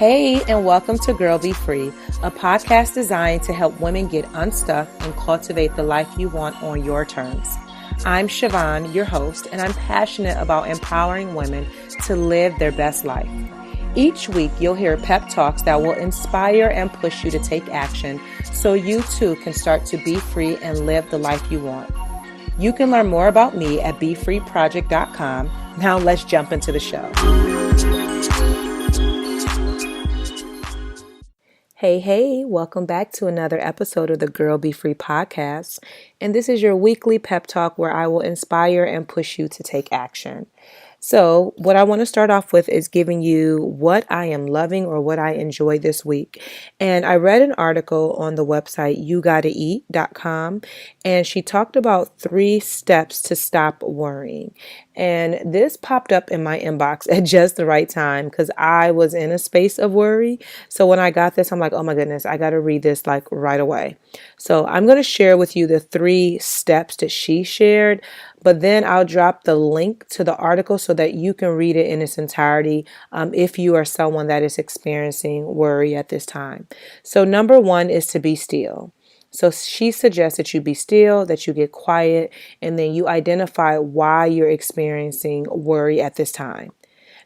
Hey, and welcome to Girl Be Free, a podcast designed to help women get unstuck and cultivate the life you want on your terms. I'm Siobhan, your host, and I'm passionate about empowering women to live their best life. Each week, you'll hear pep talks that will inspire and push you to take action so you too can start to be free and live the life you want. You can learn more about me at BeFreeProject.com. Now let's jump into the show. Hey, welcome back to another episode of the Girl Be Free podcast. And this is your weekly pep talk where I will inspire and push you to take action. So what I want to start off with is giving you what I am loving or what I enjoy this week. And I read an article on the website yougottaeat.com, and she talked about 3 steps to stop worrying. And this popped up in my inbox at just the right time because I was in a space of worry. So when I got this, I'm like, oh my goodness, I got to read this like right away. So I'm going to share with you the 3 steps that she shared, but then I'll drop the link to the article so that you can read it in its entirety if you are someone that is experiencing worry at this time. So number 1 is to be still. So she suggests that you be still, that you get quiet, and then you identify why you're experiencing worry at this time.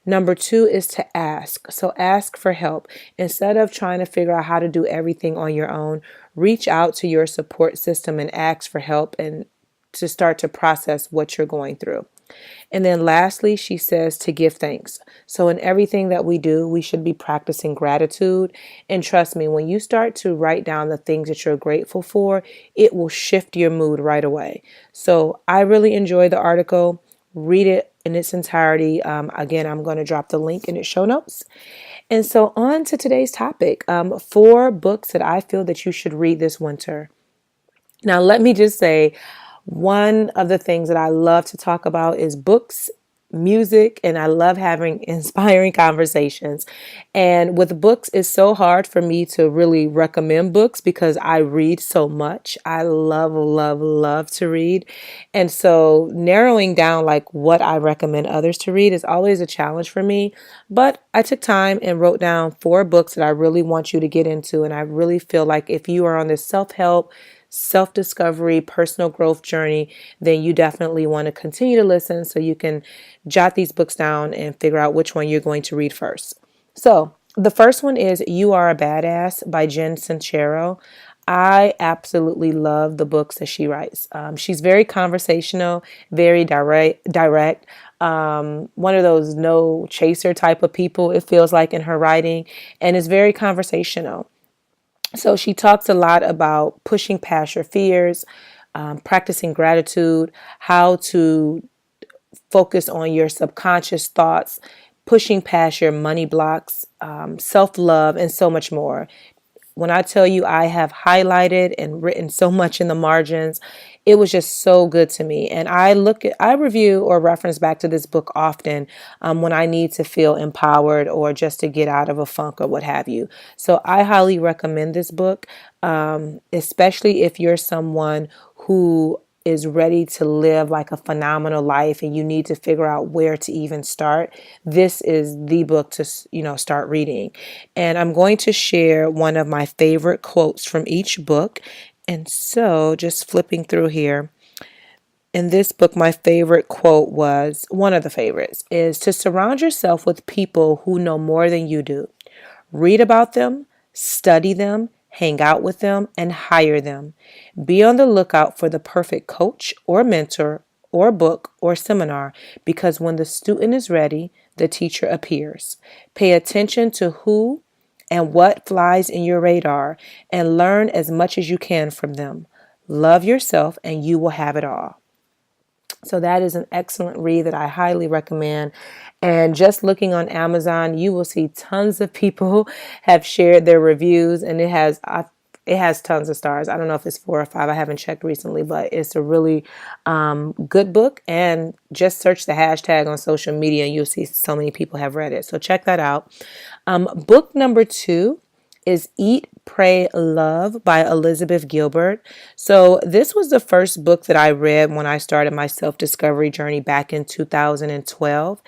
Number 2 is to ask. So ask for help. Instead of trying to figure out how to do everything on your own, reach out to your support system and ask for help and to start to process what you're going through. And then lastly, she says to give thanks. So in everything that we do, we should be practicing gratitude. And trust me, when you start to write down the things that you're grateful for, it will shift your mood right away. So I really enjoyed the article. Read it in its entirety. Again, I'm going to drop the link in its show notes. And so on to today's topic, 4 books that I feel that you should read this winter. Now, let me just say, one of the things that I love to talk about is books, music, and I love having inspiring conversations. And with books, it's so hard for me to really recommend books because I read so much. I love to read. And so narrowing down like what I recommend others to read is always a challenge for me. But I took time and wrote down 4 books that I really want you to get into. And I really feel like if you are on this self-help, self-discovery, personal growth journey, then you definitely want to continue to listen so you can jot these books down and figure out which one you're going to read first. So the first one is You Are a Badass by Jen Sincero. I absolutely love the books that she writes. She's very conversational, very direct. One of those no chaser type of people, it feels like, in her writing, and is very conversational. So she talks a lot about pushing past your fears, practicing gratitude, how to focus on your subconscious thoughts, pushing past your money blocks, self-love, and so much more. When I tell you I have highlighted and written so much in the margins, it was just so good to me. And I review or reference back to this book often when I need to feel empowered or just to get out of a funk or what have you. So I highly recommend this book, especially if you're someone who is ready to live like a phenomenal life and you need to figure out where to even start. This is the book to, start reading. And I'm going to share one of my favorite quotes from each book. And so just flipping through here, in this book, my favorite quote was, one of the favorites, is to surround yourself with people who know more than you do. Read about them, study them, hang out with them, and hire them. Be on the lookout for the perfect coach or mentor or book or seminar, because when the student is ready, the teacher appears. Pay attention to who and what flies in your radar and learn as much as you can from them. Love yourself and you will have it all. So that is an excellent read that I highly recommend. And just looking on Amazon, you will see tons of people have shared their reviews, and it has tons of stars. I don't know if it's 4 or 5. I haven't checked recently, but it's a really good book. And just search the hashtag on social media and you'll see so many people have read it. So check that out. Book number 2 is Eat, Pray Love by Elizabeth Gilbert. So this was the first book that I read when I started my self-discovery journey back in 2012.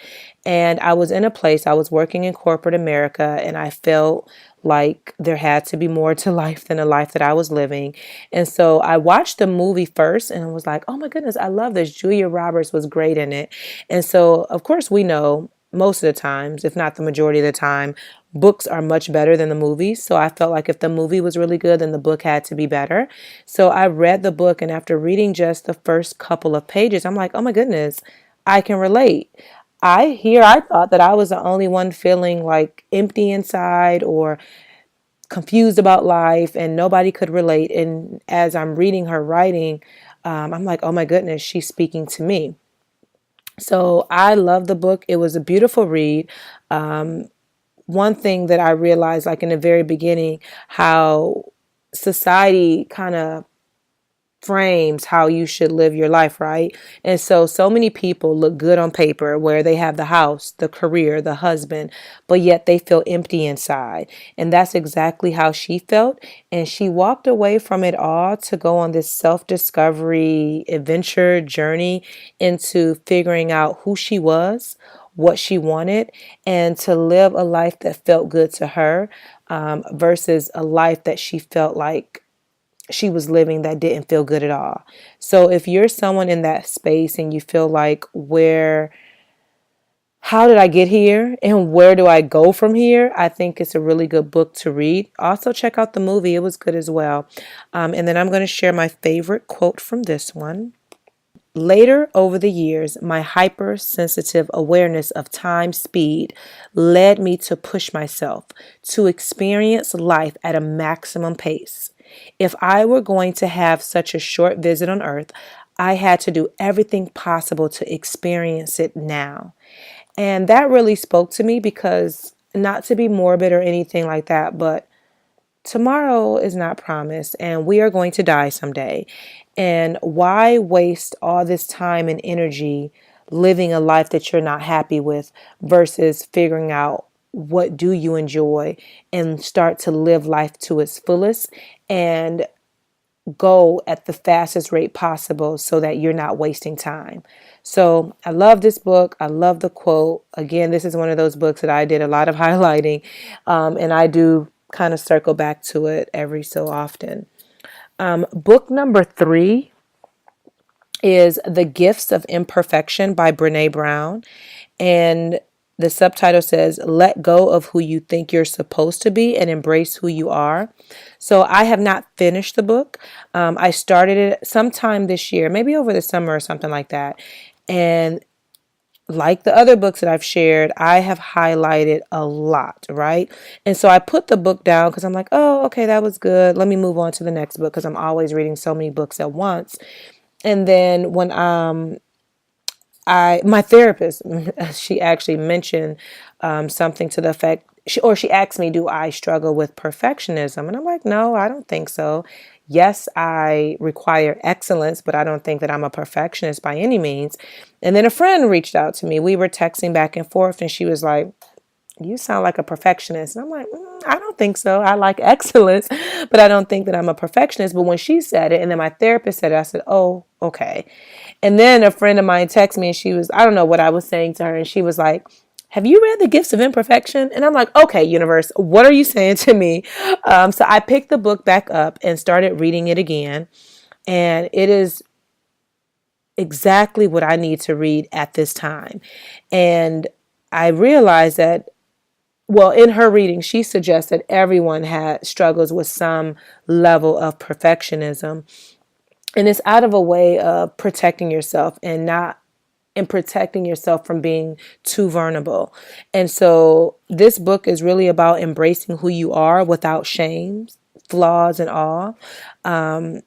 And I was in a place, I was working in corporate America, and I felt like there had to be more to life than the life that I was living. And so I watched the movie first and was like, oh my goodness, I love this. Julia Roberts was great in it. And so, of course, we know most of the times, if not the majority of the time, books are much better than the movies. So I felt like if the movie was really good, then the book had to be better. So I read the book, and after reading just the first couple of pages, I'm like, oh my goodness, I can relate. I thought that I was the only one feeling like empty inside or confused about life, and nobody could relate. And as I'm reading her writing, I'm like, oh my goodness, she's speaking to me. So I love the book. It was a beautiful read. One thing that I realized, like in the very beginning, how society kind of frames how you should live your life, right? And so many people look good on paper where they have the house, the career, the husband, but yet they feel empty inside. And that's exactly how she felt. And she walked away from it all to go on this self-discovery adventure journey into figuring out who she was, what she wanted, and to live a life that felt good to her, versus a life that she felt like she was living that didn't feel good at all. So if you're someone in that space and you feel like, how did I get here and where do I go from here? I think it's a really good book to read. Also check out the movie. It was good as well. And then I'm going to share my favorite quote from this one. Later, over the years, my hypersensitive awareness of time speed led me to push myself to experience life at a maximum pace. If I were going to have such a short visit on Earth, I had to do everything possible to experience it now. And that really spoke to me because, not to be morbid or anything like that, but tomorrow is not promised and we are going to die someday. And why waste all this time and energy living a life that you're not happy with versus figuring out what do you enjoy and start to live life to its fullest and go at the fastest rate possible so that you're not wasting time. So I love this book. I love the quote. Again, this is one of those books that I did a lot of highlighting, and I do kind of circle back to it every so often. Book number 3 is The Gifts of Imperfection by Brene Brown. And the subtitle says, Let go of who you think you're supposed to be and embrace who you are. So I have not finished the book. I started it sometime this year, maybe over the summer or something like that. And like the other books that I've shared, I have highlighted a lot, right? And so I put the book down because I'm like, oh, okay, that was good. Let me move on to the next book because I'm always reading so many books at once. And then when my therapist, she actually mentioned something to the effect, she asked me, do I struggle with perfectionism? And I'm like, no, I don't think so. Yes, I require excellence, but I don't think that I'm a perfectionist by any means. And then a friend reached out to me. We were texting back and forth, and she was like, you sound like a perfectionist. And I'm like, I don't think so. I like excellence, but I don't think that I'm a perfectionist. But when she said it, and then my therapist said it, I said, oh, okay. And then a friend of mine texted me, and she was, I don't know what I was saying to her. And she was like, have you read The Gifts of Imperfection? And I'm like, okay, universe, what are you saying to me? So I picked the book back up and started reading it again. And it is exactly what I need to read at this time. And I realized that, well, in her reading, she suggests that everyone struggles with some level of perfectionism. And it's out of a way of protecting yourself and protecting yourself from being too vulnerable. And so this book is really about embracing who you are without shame, flaws, and all. And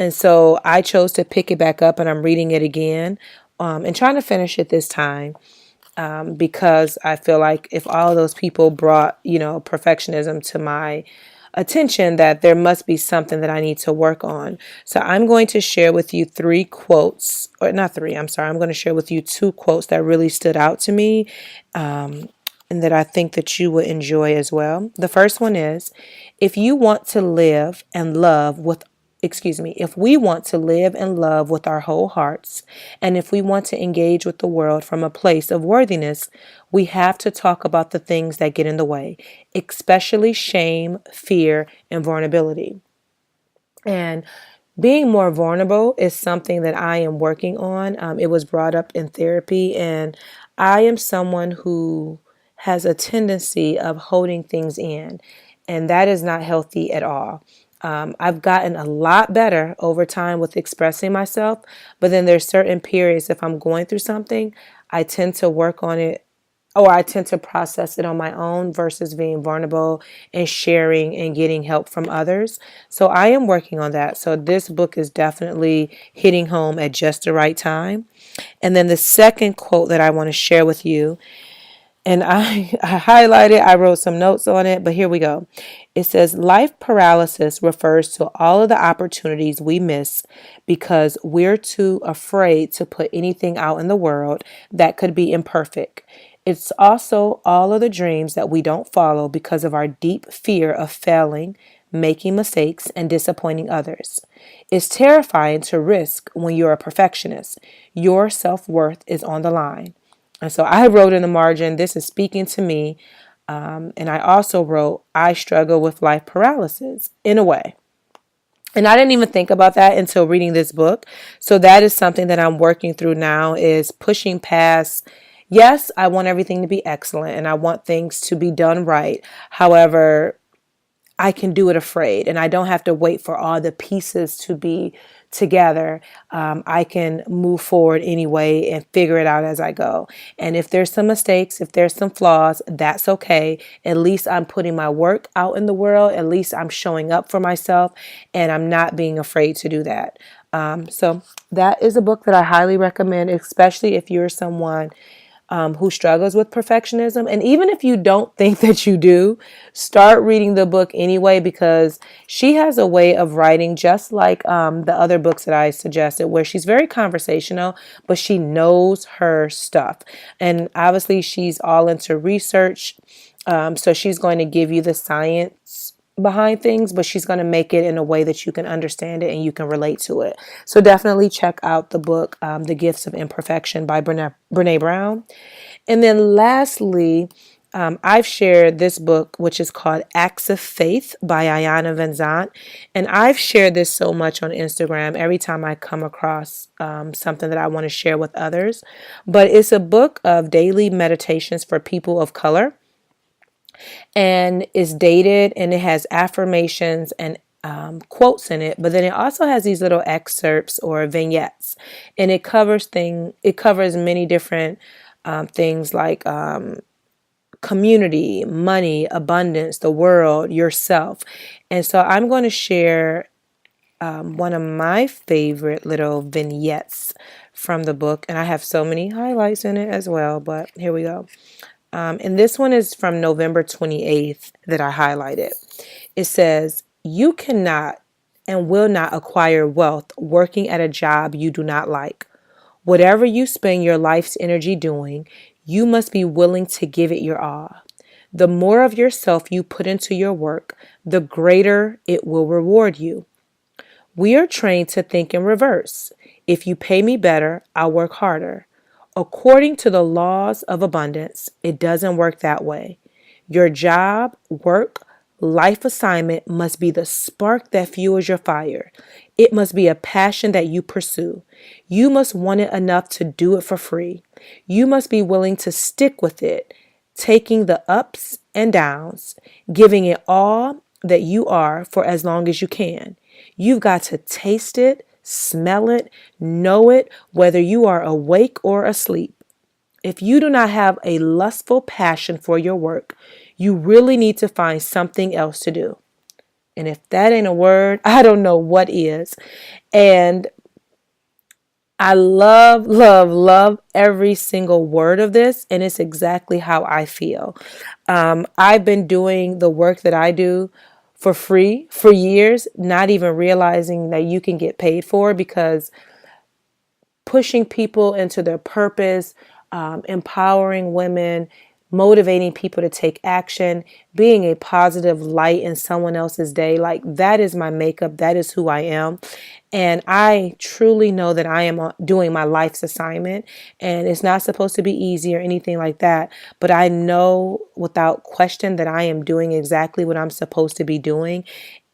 so I chose to pick it back up, and I'm reading it again, and trying to finish it this time. Because I feel like if all of those people brought, perfectionism to my attention, that there must be something that I need to work on. So I'm going to share with you 3 quotes, or not 3, I'm sorry. I'm going to share with you 2 quotes that really stood out to me. And and that I think that you would enjoy as well. The first one is, if you want to live and love with if we want to live and love with our whole hearts, and if we want to engage with the world from a place of worthiness, we have to talk about the things that get in the way, especially shame, fear, and vulnerability. And being more vulnerable is something that I am working on. It was brought up in therapy, and I am someone who has a tendency of holding things in, and that is not healthy at all. I've gotten a lot better over time with expressing myself, but then there's certain periods, if I'm going through something, I tend to work on it, or I tend to process it on my own versus being vulnerable and sharing and getting help from others. So I am working on that. So this book is definitely hitting home at just the right time. And then the second quote that I want to share with you, and I highlighted, I wrote some notes on it, but here we go. It says, life paralysis refers to all of the opportunities we miss because we're too afraid to put anything out in the world that could be imperfect. It's also all of the dreams that we don't follow because of our deep fear of failing, making mistakes, and disappointing others. It's terrifying to risk when you're a perfectionist. Your self-worth is on the line. And so I wrote in the margin, this is speaking to me. And I also wrote, I struggle with life paralysis in a way. And I didn't even think about that until reading this book. So that is something that I'm working through now, is pushing past. Yes, I want everything to be excellent and I want things to be done right. However, I can do it afraid, and I don't have to wait for all the pieces to be together. I can move forward anyway and figure it out as I go. And if there's some mistakes, if there's some flaws, that's okay. At least I'm putting my work out in the world. At least I'm showing up for myself, and I'm not being afraid to do that. So that is a book that I highly recommend, especially if you're someone who struggles with perfectionism. And even if you don't think that you do, start reading the book anyway, because she has a way of writing just like the other books that I suggested, where she's very conversational, but she knows her stuff. And obviously she's all into research. So she's going to give you the science behind things, but she's going to make it in a way that you can understand it and you can relate to it. So definitely check out the book, The Gifts of Imperfection by Brene Brown. And then lastly, I've shared this book, which is called Acts of Faith by Iyanla Vanzant. And I've shared this so much on Instagram every time I come across something that I want to share with others. But it's a book of daily meditations for people of color. And it's dated, and it has affirmations and quotes in it, but then it also has these little excerpts or vignettes, and it covers many different things like community, money, abundance, the world, yourself. And so I'm going to share one of my favorite little vignettes from the book, and I have so many highlights in it as well, but here we go. And this one is from November 28th that I highlighted. It says, you cannot and will not acquire wealth working at a job you do not like. Whatever you spend your life's energy doing, you must be willing to give it your all. The more of yourself you put into your work, the greater it will reward you. We are trained to think in reverse. If you pay me better, I'll work harder. According to the laws of abundance, it doesn't work that way. Your job, work, life assignment must be the spark that fuels your fire. It must be a passion that you pursue. You must want it enough to do it for free. You must be willing to stick with it, taking the ups and downs, giving it all that you are for as long as you can. You've got to taste it, smell it, know it, whether you are awake or asleep. If you do not have a lustful passion for your work, you really need to find something else to do. And if that ain't a word, I don't know what is. And I love, love, love every single word of this. And it's exactly how I feel. I've been doing the work that I do for free for years, not even realizing that you can get paid for, because pushing people into their purpose, empowering women, motivating people to take action, being a positive light in someone else's day. Like, that is my makeup. That is who I am. And I truly know that I am doing my life's assignment, and it's not supposed to be easy or anything like that. But I know without question that I am doing exactly what I'm supposed to be doing.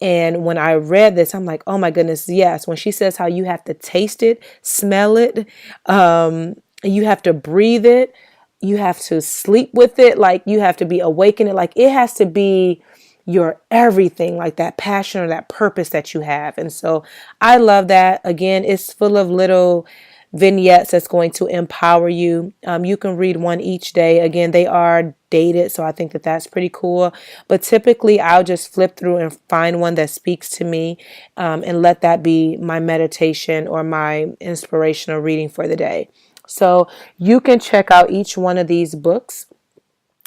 And when I read this, I'm like, oh my goodness, yes. When she says how you have to taste it, smell it, you have to breathe it, you have to sleep with it, like you have to be awakened, like it has to be your everything, like that passion or that purpose that you have. And so I love that. Again, it's full of little vignettes that's going to empower you. You can read one each day. Again, they are dated, so I think that that's pretty cool. But typically, I'll just flip through and find one that speaks to me, and let that be my meditation or my inspirational reading for the day. So you can check out each one of these books.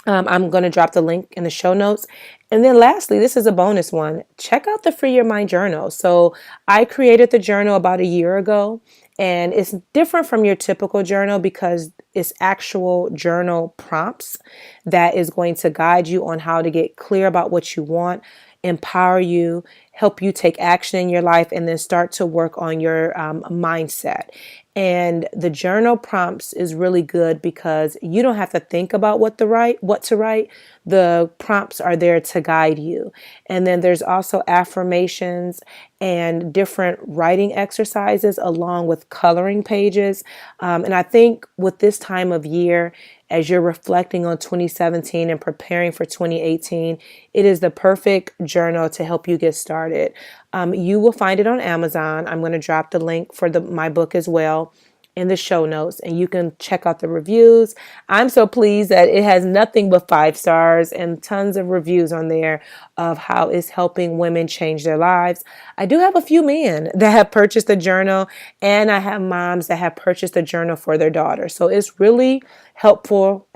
I'm going to drop the link in the show notes. And then lastly, this is a bonus one. Check out the Free Your Mind Journal. So I created the journal about a year ago, and it's different from your typical journal because it's actual journal prompts that is going to guide you on how to get clear about what you want, empower you, help you take action in your life, and then start to work on your mindset. And the journal prompts is really good because you don't have to think about what to write. The prompts are there to guide you. And then there's also affirmations and different writing exercises along with coloring pages. And I think with this time of year, as you're reflecting on 2017 and preparing for 2018, it is the perfect journal to help you get started. You will find it on Amazon. I'm going to drop the link for my book as well in the show notes, and you can check out the reviews. I'm so pleased that it has nothing but 5 stars and tons of reviews on there of how it's helping women change their lives. I do have a few men that have purchased the journal, and I have moms that have purchased the journal for their daughter. So it's really helpful,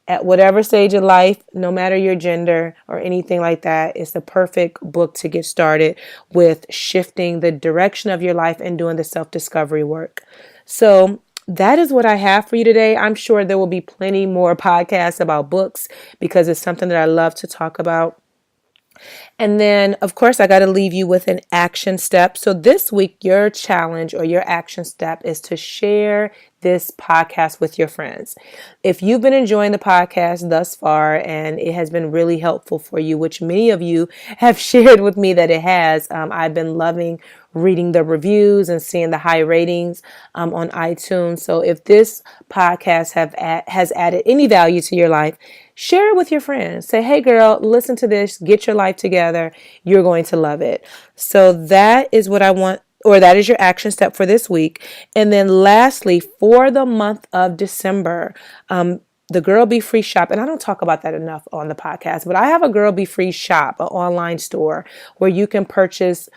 at whatever stage of life, no matter your gender or anything like that. It's the perfect book to get started with shifting the direction of your life and doing the self-discovery work. So that is what I have for you today. I'm sure there will be plenty more podcasts about books because it's something that I love to talk about. And then, of course, I got to leave you with an action step. So this week, your challenge or your action step is to share this podcast with your friends. If you've been enjoying the podcast thus far and it has been really helpful for you, which many of you have shared with me that it has, I've been loving reading the reviews and seeing the high ratings on iTunes. So if this podcast has added any value to your life, share it with your friends. Say, hey girl, listen to this, get your life together. You're going to love it. So that is what I want, or that is your action step for this week. And then lastly, for the month of December, the Girl Be Free shop, and I don't talk about that enough on the podcast, but I have a Girl Be Free shop, an online store where you can purchase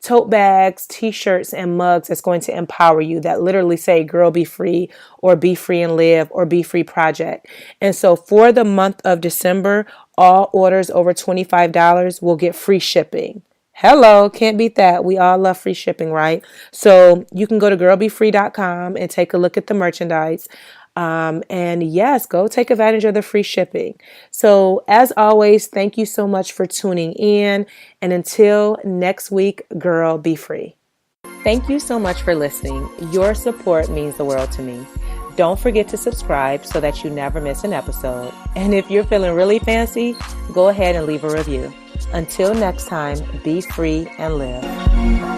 tote bags, t-shirts, and mugs that's going to empower you that literally say Girl Be Free or Be Free and Live or Be Free Project. And so for the month of December, all orders over $25 will get free shipping. Hello, can't beat that. We all love free shipping, right? So you can go to girlbefree.com and take a look at the merchandise. And yes, go take advantage of the free shipping. So as always, thank you so much for tuning in. And until next week, girl, be free. Thank you so much for listening. Your support means the world to me. Don't forget to subscribe so that you never miss an episode. And if you're feeling really fancy, go ahead and leave a review. Until next time, be free and live.